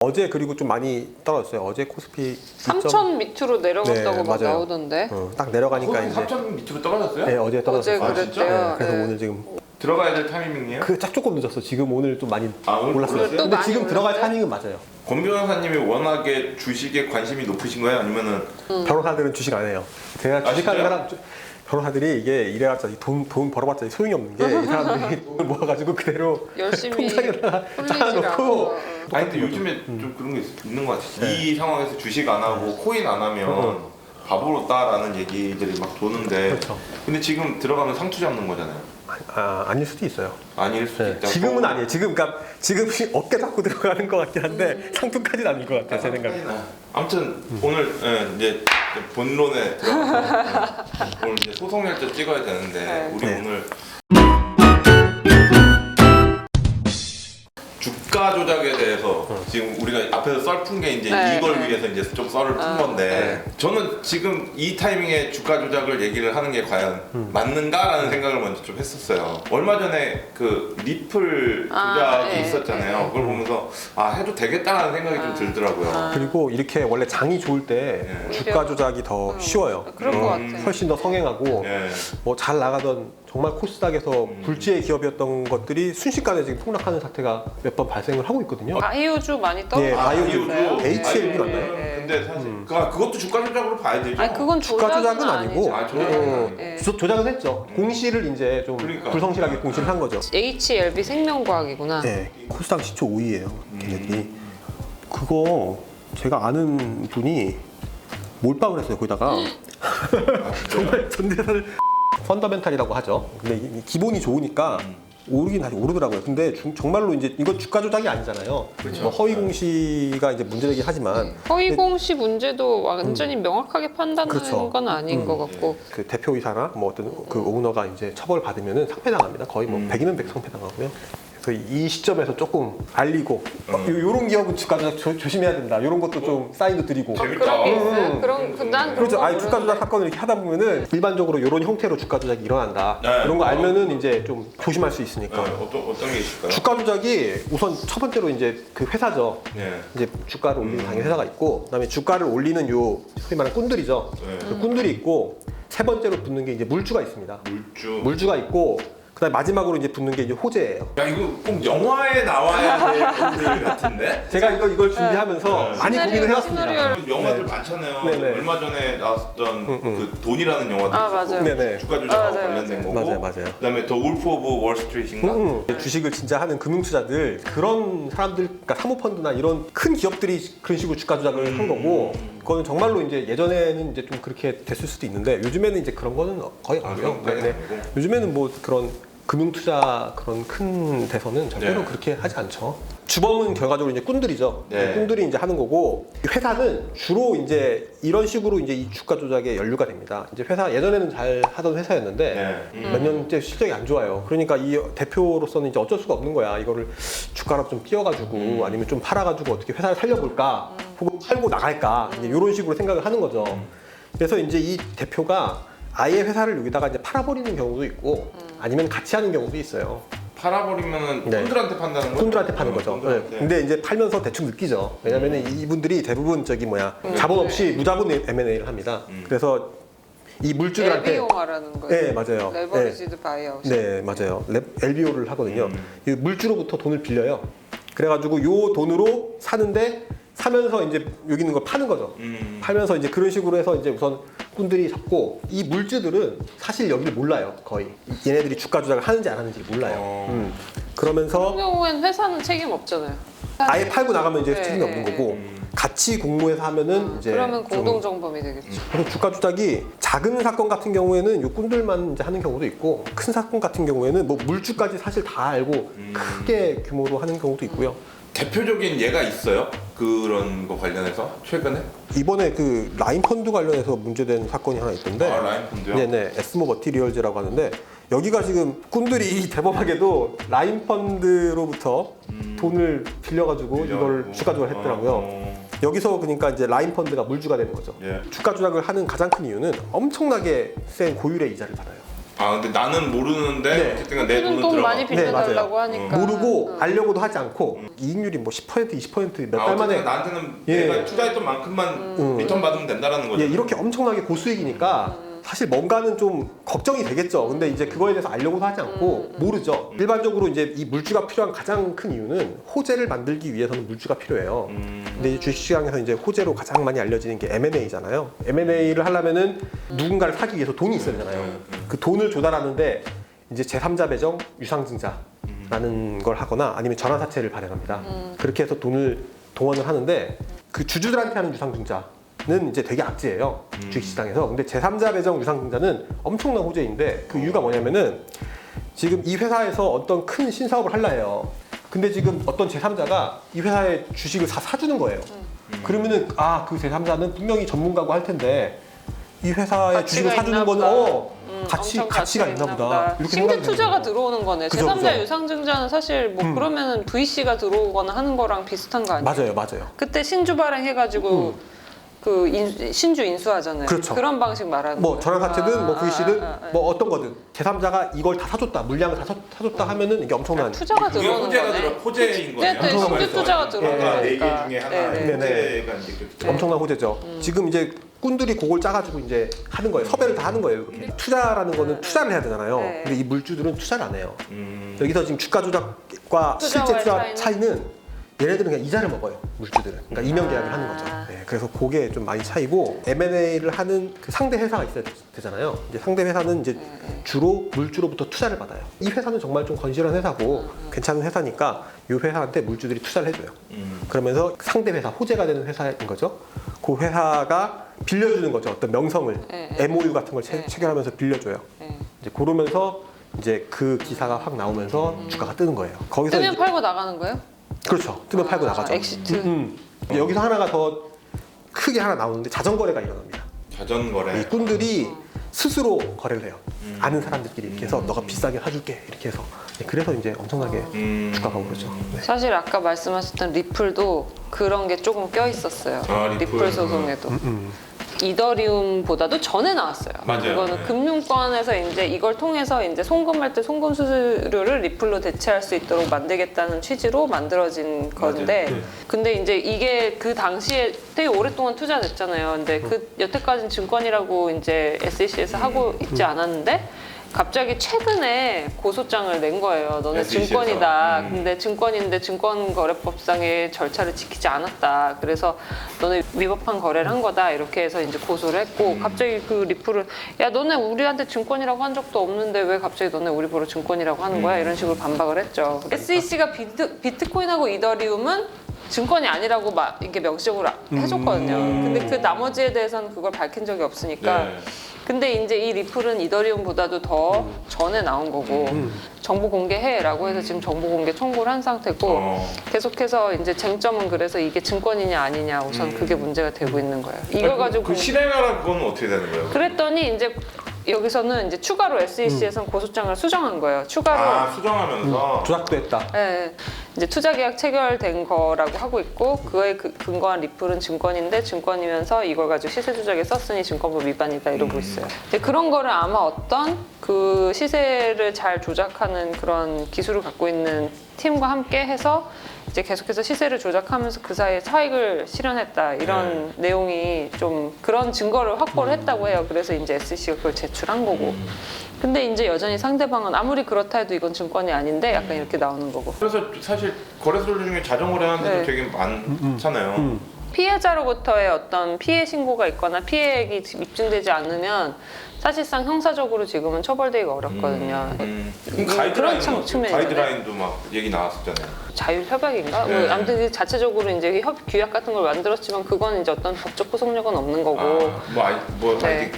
어제 그리고 좀 많이 떨어졌어요. 어제 코스피 3천 밑으로 내려갔다고 네, 막 맞아요. 나오던데. 딱 내려가니까 이제 3천 밑으로 떨어졌어요? 네, 어제 떨어졌어요. 어제 그랬대요. 그래서 네. 오늘 지금 들어가야 될 타이밍이에요? 딱 조금 늦었어. 지금 오늘 좀 많이 오늘 올랐어요. 올랐어요? 또 근데 많이 지금 들어갈 올랐어요? 타이밍은 맞아요. 권 변호사님이 워낙에 주식에 관심이 높으신 거예요? 아니면은 변호사들은 주식 안 해요. 제가 주식하는 진짜요? 사람 변호사들이 이게 이래봤자 돈 벌어봤자 소용이 없는 게 이 사람들이 돈을 모아가지고 그대로 열심히 통장에다가 훌리지 짜놓고 않고. 아니 근데 요즘에 좀 그런 게 있는 것 같아요. 이 상황에서 주식 안 하고 코인 안 하면 바보로다라는 얘기들이 막 도는데 그렇죠. 근데 지금 들어가면 상투 잡는 거잖아요. 아닐 수도 있어요. 아닐 수도 네, 있다. 지금은 아니에요. 지금 어깨 잡고 들어가는 것 같긴 한데 상투까지는 아닌 것 같아요. 제 생각에. 아무튼 오늘 이제 본론에 들어가서 오늘 이제 소송열전 찍어야 되는데 네. 우리 네. 오늘 주가 조작에 대해서 지금 우리가 앞에서 썰 푼 게 이제 네, 이걸 네. 위해서 이제 좀 썰을 푼 건데 저는 지금 이 타이밍에 주가 조작을 얘기를 하는 게 과연 맞는가라는 생각을 먼저 좀 했었어요. 얼마 전에 그 리플 조작이 네. 있었잖아요. 그걸 보면서 해도 되겠다라는 생각이 좀 들더라고요. 그리고 이렇게 원래 장이 좋을 때 네. 주가 조작이 더 쉬워요. 그런 것 같아. 훨씬 더 성행하고 예. 뭐 잘 나가던 정말 코스닥에서 불지의 기업이었던 것들이 순식간에 지금 폭락하는 사태가 몇 번 발생을 하고 있거든요. 바이오주 많이 예, 떨어졌어요. 바이오주. HLB 바이오주. 맞나요? 근데 사실 그것도 주가 조작으로 봐야 되죠. 아니 그건 주가 조작은 아니고 조작은 네. 조작은 했죠. 공시를 이제 좀 그러니까. 불성실하게 공시를 한 거죠. HLB 생명과학이구나. 네, 코스닥 시초 5위예요. 걔네들이. 그거 제가 아는 분이 몰빵을 했어요. 거기다가 정말 전재산을 펀더멘탈이라고 하죠. 근데 이 기본이 좋으니까 오르긴 다시 오르더라고요. 근데 정말로 이제 이건 주가 조작이 아니잖아요. 그렇죠. 뭐 허위 공시가 이제 문제되긴 하지만 허위 공시 문제도 완전히 명확하게 판단하는 그렇죠. 건 아닌 것 같고. 그 대표이사나 뭐 어떤 그 오너가 이제 처벌 받으면은 상패당합니다. 거의 뭐 100이면 100 상패당하고요. 그래서 이 시점에서 조금 알리고 요런 기업은 주가 조작 조심해야 된다. 요런 것도 좀 사인도 드리고. 재밌다. 그런 게 있어요? 난 그런 그렇죠. 거 아니 주가 조작 모르는데. 사건을 이렇게 하다 보면은 일반적으로 이런 형태로 주가 조작이 일어난다. 네. 이런 거 알면은 이제 좀 조심할 수 있으니까. 어떤 게 있을까요? 주가 조작이 우선 첫 번째로 이제 그 회사죠. 네. 이제 주가를 올리는 당연 회사가 있고, 그다음에 주가를 올리는 요 소위 말하는 꾼들이죠. 네. 그 꾼들이 있고, 세 번째로 붙는 게 이제 물주가 있습니다. 물주가 있고, 그다음에 마지막으로 이제 붙는 게 이제 호재예요. 야 이거 꼭 영화에 나와야 될 분들 같은데? 제가 이걸 준비하면서 네. 많이 고민을 해왔습니다. 시나리오를- 영화들 많잖아요. 네네. 얼마 전에 나왔던 그 돈이라는 영화도 아, 있었고 맞아요. 네네. 주가 조작하고 맞아요, 관련된 거고 맞아요. 그다음에 더 울프 오브 월스트리트인가? 주식을 진짜 하는 금융투자들 그런 사람들, 그러니까 사모펀드나 이런 큰 기업들이 그런 식으로 주가 조작을 한 거고, 그거는 정말로 이제 예전에는 이제 좀 그렇게 됐을 수도 있는데 요즘에는 이제 그런 거는 거의 없고요. 그런 건 아니고. 요즘에는 뭐 그런 금융투자 그런 큰 데서는 절대로 네. 그렇게 하지 않죠. 주범은 결과적으로 이제 꾼들이죠. 네. 꾼들이 이제 하는 거고, 회사는 주로 이제 이런 식으로 이제 이 주가 조작에 연루가 됩니다. 이제 회사 예전에는 잘 하던 회사였는데 네. 몇 년째 실적이 안 좋아요. 그러니까 이 대표로서는 이제 어쩔 수가 없는 거야. 이거를 주가로 좀 띄워가지고 아니면 좀 팔아가지고 어떻게 회사를 살려볼까, 혹은 팔고 나갈까, 이제 이런 식으로 생각을 하는 거죠. 그래서 이제 이 대표가 아예 회사를 여기다가 이제 팔아버리는 경우도 있고, 아니면 같이 하는 경우도 있어요. 팔아버리면은 네. 꾼들한테 판다는 거죠? 꾼들한테 파는 거죠. 꾼들한테. 네. 근데 이제 팔면서 대충 느끼죠. 왜냐면은 이분들이 대부분 자본 없이 무자본 M&A를 합니다. 그래서 이 물주들한테 LBO 말하는 거예요. 네, 맞아요. 레버리지드 바이아웃. 네, 맞아요. LBO를 하거든요. 이 물주로부터 돈을 빌려요. 그래가지고 요 돈으로 사는데, 사면서 이제 여기 있는 걸 파는 거죠. 팔면서 이제 그런 식으로 해서 이제 우선 꾼들이 잡고, 이 물주들은 사실 여기를 몰라요. 거의 얘네들이 주가 조작을 하는지 안 하는지 몰라요. 그러면서 그런 경우엔 회사는 책임 없잖아요. 아예 팔고 나가면 이제 네, 책임이 없는 네, 거고, 같이 공모해서 하면은 이제 그러면 좀- 공동정범이 되겠죠. 그래서 주가 조작이 작은 사건 같은 경우에는 요 꾼들만 이제 하는 경우도 있고, 큰 사건 같은 경우에는 뭐 물주까지 사실 다 알고 크게 규모로 하는 경우도 있고요. 대표적인 예가 있어요? 그런 거 관련해서 최근에? 이번에 그 라인 펀드 관련해서 문제된 사건이 하나 있던데, 라인 펀드요? 네네, 에스모 머티리얼즈라고 하는데, 여기가 지금 꾼들이 대범하게도 라인 펀드로부터 돈을 빌려가지고 이걸 주가 조작을 했더라고요. 여기서 그러니까 이제 라인 펀드가 물주가 되는 거죠. 예. 주가 조작을 하는 가장 큰 이유는 엄청나게 센 고율의 이자를 받아요. 아 근데 나는 모르는데 네. 어쨌든 내 돈은 돈 들어가. 많이 빌려달라고 하니까 모르고 알려고도 하지 않고 이익률이 뭐 10%, 20% 몇 달 어쨌든 만에 나한테는 예. 내가 투자했던 만큼만 리턴 받으면 된다라는 거죠. 예, 이렇게 엄청나게 고수익이니까 사실 뭔가는 좀 걱정이 되겠죠. 근데 이제 그거에 대해서 알려고도 하지 않고 모르죠. 일반적으로 이제 이 물주가 필요한 가장 큰 이유는 호재를 만들기 위해서는 물주가 필요해요. 근데 이 주식시장에서 이제 호재로 가장 많이 알려지는 게 M&A잖아요. M&A를 하려면은 누군가를 사기 위해서 돈이 있어야 되잖아요. 그 돈을 조달하는데 이제 제3자 배정 유상증자라는 걸 하거나 아니면 전환사채를 발행합니다. 그렇게 해서 돈을 동원을 하는데 그 주주들한테 하는 유상증자는 이제 되게 악재예요. 주식시장에서. 근데 제3자 배정 유상증자는 엄청난 호재인데 그 이유가 뭐냐면은 지금 이 회사에서 어떤 큰 신사업을 하려 해요. 근데 지금 어떤 제3자가 이 회사의 주식을 다 사주는 거예요. 그러면은 아, 그 제3자는 분명히 전문가고 할 텐데 이 회사의 가치가 주식을 사주는 있나 건 보다. 가치가 있나 보다. 이렇게 신규 생각이 투자가 되는 거예요. 들어오는 거네. 그죠, 제3자 그죠. 유상증자는 사실 뭐 그러면은 VC가 들어오거나 하는 거랑 비슷한 거 아니에요? 맞아요. 그때 신주 발행해가지고 신주 인수하잖아요. 그렇죠. 그런 방식 말하는 뭐 거예요. 전환사채든 뭐 VC든 뭐 어떤 거든 제3자가 이걸 다 사줬다, 물량을 다 사줬다 하면은 이게 엄청난 투자가 그게 들어오는 호재가 거네. 호재인 거네요. 네, 엄청난 신규 거죠. 투자가 예, 들어오는 아까 거니까. 네 개 중에 하나 네, 네. 호재가 이제 그렇죠. 엄청난 호재죠. 지금 이제 꾼들이 그걸 짜가지고 이제 하는 거예요. 섭외를 다 하는 거예요. 이렇게. 투자라는 거는 투자를 해야 되잖아요. 네. 근데 이 물주들은 투자를 안 해요. 여기서 지금 주가 조작과 실제 투자와의 투자 차이는 얘네들은 그냥 이자를 먹어요. 물주들은. 그러니까 이명 계약을 하는 거죠. 네, 그래서 그게 좀 많이 차이고 M&A를 하는 그 상대 회사가 있어야 되잖아요. 이제 상대 회사는 이제 주로 물주로부터 투자를 받아요. 이 회사는 정말 좀 건실한 회사고 괜찮은 회사니까 이 회사한테 물주들이 투자를 해줘요. 그러면서 상대 회사, 호재가 되는 회사인 거죠. 그 회사가 빌려주는 거죠. 어떤 명성을 MOU 같은 걸 체결하면서 빌려줘요. 이제 그러면서 이제 그 기사가 확 나오면서 주가가 뜨는 거예요. 거기서 뜨면 이제, 팔고 나가는 거예요? 그렇죠. 뜨면 팔고 나가죠. 엑시트. 이제 여기서 하나가 더 크게 하나 나오는데 자전거래가 일어납니다. 자전거래. 이 꾼들이 스스로 거래를 해요. 아는 사람들끼리 이렇게 해서 너가 비싸게 사줄게 이렇게 해서 그래서 이제 엄청나게 주가가 오르죠. 네. 사실 아까 말씀하셨던 리플도 그런 게 조금 껴 있었어요. 리플 소송에도. 이더리움보다도 전에 나왔어요. 맞아요. 이거는 네. 금융권에서 이제 이걸 통해서 이제 송금할 때 송금 수수료를 리플로 대체할 수 있도록 만들겠다는 취지로 만들어진 건데, 맞아요. 네. 근데 이제 이게 그 당시에 되게 오랫동안 투자됐잖아요. 근데 그 여태까지는 증권이라고 이제 SEC에서 하고 있지 않았는데. 갑자기 최근에 고소장을 낸 거예요. 너네 SEC 에서. 증권이다. 근데 증권인데 증권거래법상의 절차를 지키지 않았다. 그래서 너네 위법한 거래를 한 거다. 이렇게 해서 이제 고소를 했고 갑자기 그 리플을 야 너네 우리한테 증권이라고 한 적도 없는데 왜 갑자기 너네 우리 보러 증권이라고 하는 거야? 이런 식으로 반박을 했죠. SEC가 비트코인하고 이더리움은 증권이 아니라고 막 이렇게 명시적으로 해줬거든요. 근데 그 나머지에 대해서는 그걸 밝힌 적이 없으니까. 네. 근데 이제 이 리플은 이더리움보다도 더 전에 나온 거고 정보 공개해라고 해서 지금 정보 공개 청구를 한 상태고 계속해서 이제 쟁점은 그래서 이게 증권이냐 아니냐 우선 그게 문제가 되고 있는 거예요. 이거 가지고 그 실행하라는 건 어떻게 되는 거예요? 그랬더니 이제 여기서는 이제 추가로 SEC에서는 고소장을 수정한 거예요. 추가로 수정하면서 조작도 했다. 예, 이제 투자 계약 체결된 거라고 하고 있고 그거에 근거한 리플은 증권인데 증권이면서 이걸 가지고 시세 조작에 썼으니 증권법 위반이다 이러고 있어요. 근데 그런 거를 아마 어떤 그 시세를 잘 조작하는 그런 기술을 갖고 있는 팀과 함께 해서 이제 계속해서 시세를 조작하면서 그 사이에 차익을 실현했다 이런 내용이 좀 그런 증거를 확보를 했다고 해요. 그래서 이제 SEC가 그걸 제출한 거고. 근데 이제 여전히 상대방은 아무리 그렇다 해도 이건 증권이 아닌데 약간 이렇게 나오는 거고. 그래서 사실 거래소들 중에 자전거래 하는 데도 네. 되게 많잖아요. 피해자로부터의 어떤 피해 신고가 있거나 피해액이 입증되지 않으면 사실상 형사적으로 지금은 처벌되기가 어렵거든요. 그럼 그런 측면이 가이드라인도 막 얘기 나왔었잖아요. 자율협약인가? 네. 뭐 아무튼 그 자체적으로 이제 규약 같은 걸 만들었지만 그건 이제 어떤 법적 구속력은 없는 거고.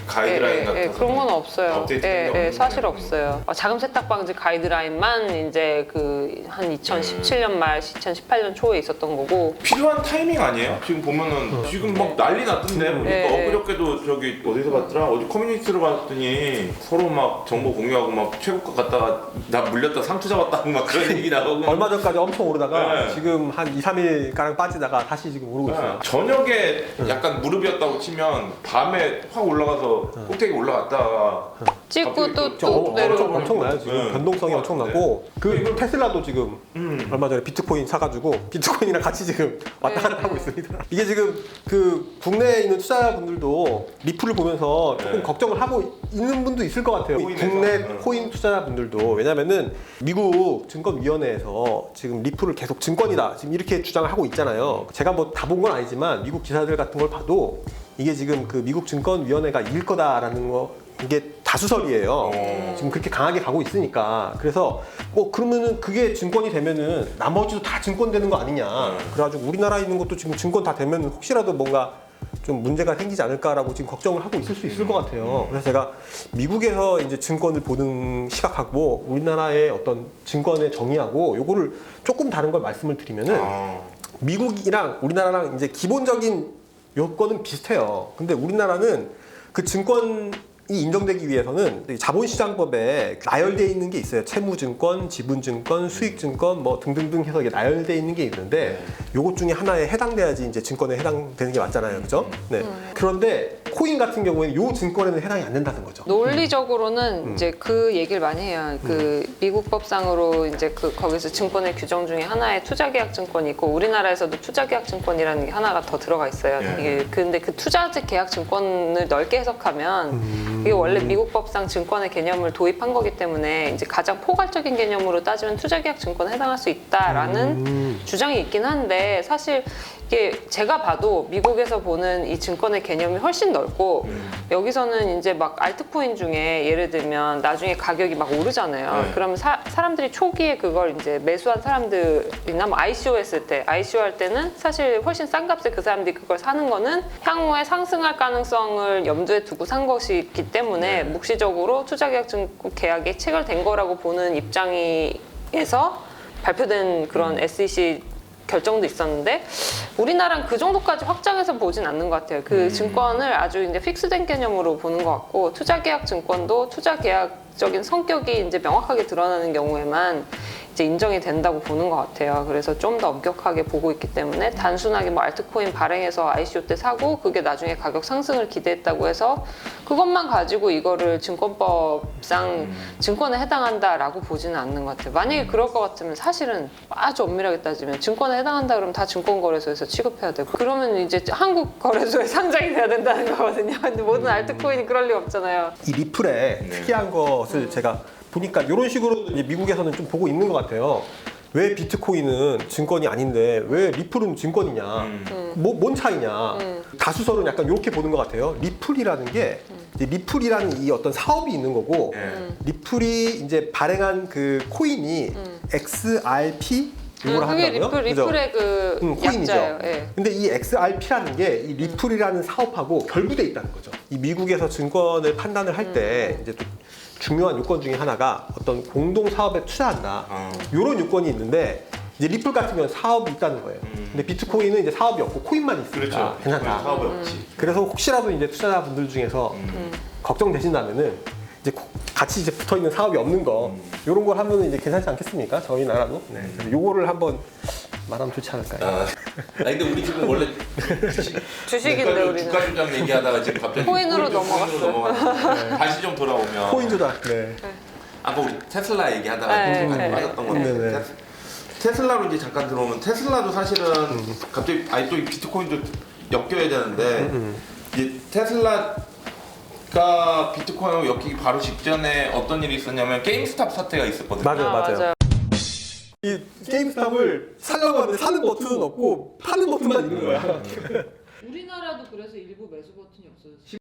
가이드라인 같은 그런 건 없어요. 업데이트된 게 없는 사실 거예요. 없어요. 자금 세탁 방지 가이드라인만 이제 그 한 2017년 말, 2018년 초에 있었던 거고. 필요한 타이밍 아니에요? 지금 보면은 지금 막 난리 났던데 보니까 네. 엊그저께도 저기 어디서 봤더라? 어디 커뮤니티로 봤더니 서로 막 정보 공유하고 막 최고가 갔다가 나 물렸다 상투 잡았다고 막 그런 얘기 나오고 얼마 전까지 엄청 오르다가 네. 지금 한 2, 3일가량 빠지다가 다시 지금 오르고 있어요. 저녁에 약간 무릎이었다고 치면 밤에 확 올라가서 꼭대기 올라갔다가 찍고 또 엄청, 내려오고. 엄청나요 지금 네. 변동성이 엄청나고 그 테슬라도 지금 얼마 전에 비트코인 사가지고 비트코인이랑 같이 지금 왔다 갔다 하고 있습니다. 이게 지금 그 국내에 있는 투자자분들도 리플을 보면서 조금 네. 걱정을 하고 있는 분도 있을 것 같아요. 코인에서. 국내 네. 코인 투자자분들도 왜냐면은 미국 증권위원회에서 지금 리플을 계속 증권이다 지금 이렇게 주장을 하고 있잖아요. 제가 뭐 다 본 건 아니지만 미국 기사들 같은 걸 봐도 이게 지금 그 미국 증권위원회가 이길 거다라는 거 이게 다수설이에요. 지금 그렇게 강하게 가고 있으니까. 그래서 뭐 그러면은 그게 증권이 되면은 나머지도 다 증권 되는 거 아니냐. 그래가지고 우리나라에 있는 것도 지금 증권 다 되면 혹시라도 뭔가 좀 문제가 생기지 않을까라고 지금 걱정을 하고 있을 수 있을 것 같아요. 그래서 제가 미국에서 이제 증권을 보는 시각하고 우리나라의 어떤 증권의 정의하고 요거를 조금 다른 걸 말씀을 드리면은 미국이랑 우리나라랑 이제 기본적인 요건은 비슷해요. 근데 우리나라는 그 증권이 인정되기 위해서는 자본시장법에 나열되어 있는 게 있어요. 채무증권, 지분증권, 수익증권 뭐 등등등 해서 이게 나열되어 있는 게 있는데 요것 중에 하나에 해당돼야지 이제 증권에 해당되는 게 맞잖아요. 그죠? 네. 그런데 코인 같은 경우에는 요 증권에는 해당이 안 된다는 거죠. 논리적으로는 이제 그 얘기를 많이 해요. 그 미국 법상으로 이제 그 거기서 증권의 규정 중에 하나에 투자계약 증권이 있고 우리나라에서도 투자계약 증권이라는 게 하나가 더 들어가 있어요. 이게 근데 그 투자계약 증권을 넓게 해석하면 이게 원래 미국 법상 증권의 개념을 도입한 거기 때문에 이제 가장 포괄적인 개념으로 따지면 투자계약 증권에 해당할 수 있다라는 주장이 있긴 한데 사실 이게 제가 봐도 미국에서 보는 이 증권의 개념이 훨씬 넓고 여기서는 이제 막 알트코인 중에 예를 들면 나중에 가격이 막 오르잖아요. 그러면 사람들이 초기에 그걸 이제 매수한 사람들이나 뭐 ICO 했을 때 ICO 할 때는 사실 훨씬 싼 값에 그 사람들이 그걸 사는 거는 향후에 상승할 가능성을 염두에 두고 산 것이기 때문에 묵시적으로 투자계약 증권 계약이 체결된 거라고 보는 입장에서 발표된 그런 SEC 결정도 있었는데 우리나라는 그 정도까지 확장해서 보진 않는 것 같아요. 그 증권을 아주 이제 픽스된 개념으로 보는 것 같고 투자계약 증권도 투자계약적인 성격이 이제 명확하게 드러나는 경우에만 이제 인정이 된다고 보는 것 같아요. 그래서 좀 더 엄격하게 보고 있기 때문에 단순하게 뭐 알트코인 발행해서 ICO 때 사고 그게 나중에 가격 상승을 기대했다고 해서 그것만 가지고 이거를 증권법상 증권에 해당한다라고 보지는 않는 것 같아요. 만약에 그럴 것 같으면 사실은 아주 엄밀하게 따지면 증권에 해당한다 그러면 다 증권거래소에서 취급해야 되고 그러면 이제 한국 거래소에 상장이 돼야 된다는 거거든요. 근데 모든 알트코인이 그럴 리가 없잖아요. 이 리플의 특이한 것을 제가 보니까 이런 식으로 이제 미국에서는 좀 보고 있는 것 같아요. 왜 비트코인은 증권이 아닌데 왜 리플은 증권이냐? 뭔 차이냐? 다수설은 약간 이렇게 보는 것 같아요. 리플이라는 게 이제 리플이라는 이 어떤 사업이 있는 거고 리플이 이제 발행한 그 코인이 XRP 이걸 그게 하더라고요. 리플의 그 코인이죠. 약자예요. 예. 근데 이 XRP라는 게 이 리플이라는 사업하고 결부돼 있다는 거죠. 이 미국에서 증권을 판단을 할 때 이제 또 중요한 요건 중에 하나가 어떤 공동 사업에 투자한다. 이런 요건이 있는데 이제 리플 같은 경우는 사업이 있다는 거예요. 근데 비트코인은 이제 사업이 없고 코인만 있으니까 그렇죠. 괜찮다. 사업이 없지. 그래서 혹시라도 이제 투자자분들 중에서 걱정되신다면은 이제 같이 이제 붙어 있는 사업이 없는 거 이런 걸 하면 이제 괜찮지 않겠습니까? 저희 나라도. 네. 그래서 요거를 한번 말하면 좋지 않을까요? 아니 근데 우리 지금 원래 주식인데 우리는. 주가 조작 얘기하다가 지금 갑자기 코인으로 코인 쪽 넘어갔어요. 넘어갔는데 다시 좀 돌아오면 코인 조작. 네. 아까 우리 테슬라 얘기하다가 네, 잠깐 네. 빠졌던 건데 네, 네. 테슬라로 이제 잠깐 들어오면 테슬라도 사실은 갑자기 아니 또 이 비트코인도 엮여야 되는데 이제 테슬라가 비트코인하고 엮이기 바로 직전에 어떤 일이 있었냐면 게임스탑 사태가 있었거든요. 맞아요. 이 게임스탑을 살려고 하는데 사는 버튼은 없고 파는 버튼만 있는 거야. 우리나라도 그래서 일부 매수 버튼이 없어졌어요.